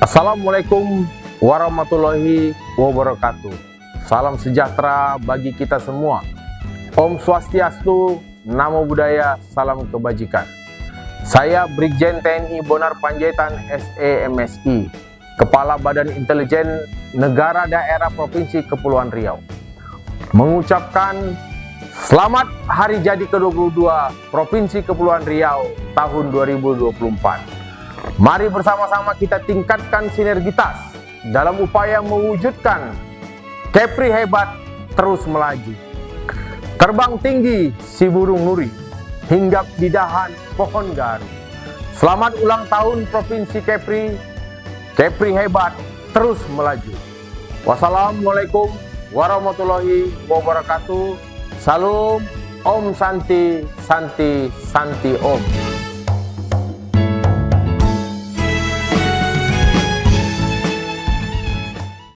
Assalamualaikum warahmatullahi wabarakatuh. Salam sejahtera bagi kita semua. Om Swastiastu, Namo Buddhaya, salam kebajikan. Saya Brigjen TNI Bonar Panjaitan SEMSI, Kepala Badan Intelijen Negara Daerah Provinsi Kepulauan Riau, mengucapkan selamat Hari Jadi ke-22 Provinsi Kepulauan Riau tahun 2024. Mari bersama-sama kita tingkatkan sinergitas dalam upaya mewujudkan Kepri hebat terus melaju. Terbang tinggi si burung nuri, hinggap di dahan pohon garu. Selamat ulang tahun Provinsi Kepri, Kepri hebat terus melaju. Wassalamualaikum warahmatullahi wabarakatuh. Salam Om Santi, Santi, Santi Om.